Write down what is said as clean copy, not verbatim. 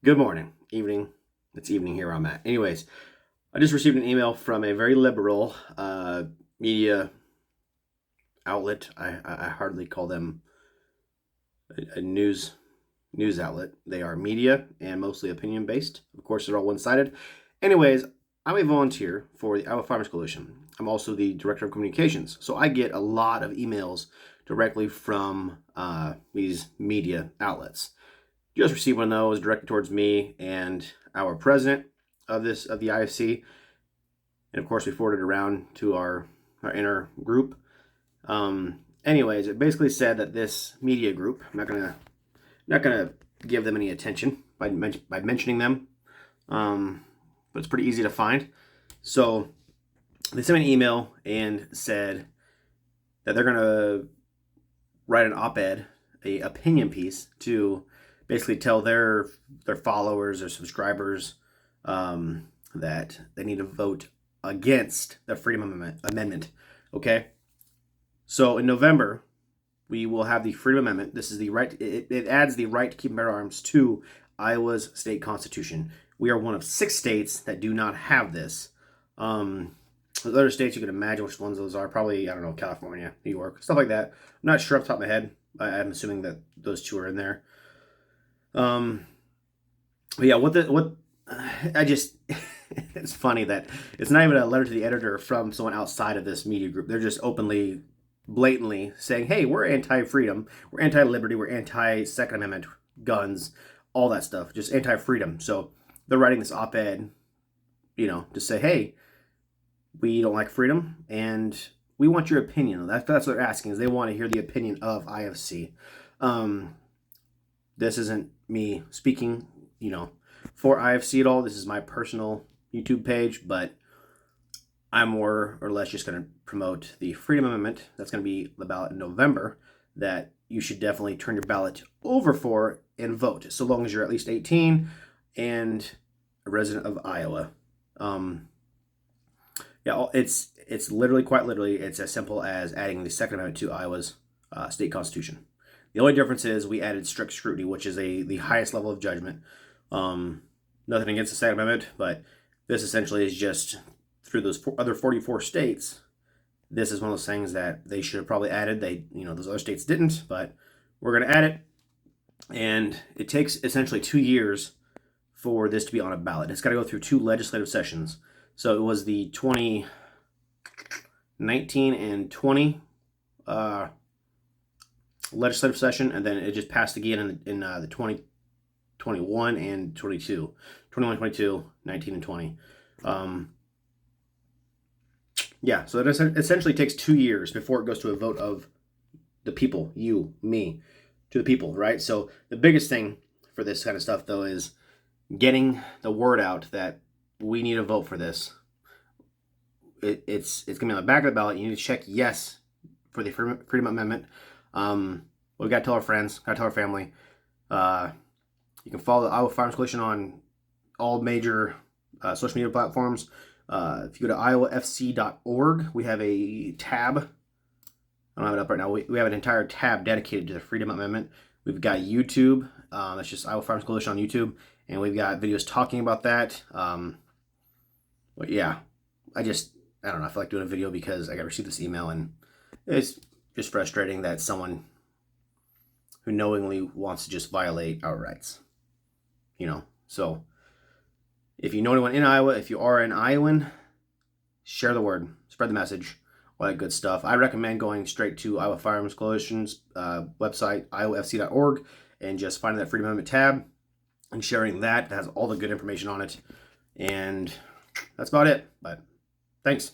Good morning, evening. It's evening here where I'm at. Anyways, I just received an email from a very liberal media outlet. I hardly call them a news outlet. They are media and mostly opinion based. Of course, they're all one sided. Anyways, I'm a volunteer for the Iowa Farmers Coalition. I'm also the director of communications, so I get a lot of emails directly from these media outlets. Just received one of those directed towards me and our president of the IFC, and of course we forwarded it around to our inner group. Anyways, it basically said that this media group, I'm not gonna give them any attention by mentioning them, but it's pretty easy to find. So they sent me an email and said that they're gonna write an op-ed, a opinion piece to basically tell their followers or subscribers that they need to vote against the Freedom Amendment. Okay, so in November we will have the Freedom Amendment. This is the right. It adds the right to keep and bear arms to Iowa's state constitution. We are one of 6 states that do not have this. The other states, you can imagine which ones those are. Probably, I don't know, California, New York, stuff like that. I'm not sure off the top of my head. I'm assuming that those 2 are in there. But yeah, it's funny that it's not even a letter to the editor from someone outside of this media group. They're just openly, blatantly saying, hey, we're anti-freedom, we're anti-liberty, we're anti-Second Amendment, guns, all that stuff, just anti-freedom. So they're writing this op-ed, to say, hey, we don't like freedom and we want your opinion. That's what they're asking, is they want to hear the opinion of IFC. This isn't me speaking, for IFC at all. This is my personal YouTube page, but I'm more or less just going to promote the Freedom Amendment. That's going to be the ballot in November that you should definitely turn your ballot over for and vote, so long as you're at least 18 and a resident of Iowa. It's literally, quite literally, it's as simple as adding the Second Amendment to Iowa's state constitution. The only difference is we added strict scrutiny, which is the highest level of judgment. Nothing against the Second Amendment, but this essentially is just through those other 44 states. This is one of those things that they should have probably added. Those other states didn't, but we're going to add it. And it takes essentially 2 years for this to be on a ballot. It's got to go through 2 legislative sessions. So it was the 2019 and 20 legislative session, and then it just passed again in the 2021 and 22. 21, 22, 19, and 20. So it essentially takes 2 years before it goes to a vote of the people, you, me, to the people, right? So the biggest thing for this kind of stuff, though, is getting the word out that we need to vote for this. It's going to be on the back of the ballot. You need to check yes for the Freedom Amendment. We got to tell our friends, got to tell our family. You can follow the Iowa Farmers Coalition on all major social media platforms. If you go to iowafc.org, we have a tab. I don't have it up right now. We have an entire tab dedicated to the Freedom Amendment. We've got YouTube. That's just Iowa Farmers Coalition on YouTube. And we've got videos talking about that. But yeah, I don't know. I feel like doing a video because I received this email and it's just frustrating that someone who knowingly wants to just violate our rights, So if you know anyone in Iowa, if you are an Iowan, share the word, spread the message, all that good stuff. I recommend going straight to Iowa Farmers Coalition's website, iowafc.org, and just finding that Freedom Amendment tab and sharing that. It has all the good information on it. And that's about it. But thanks.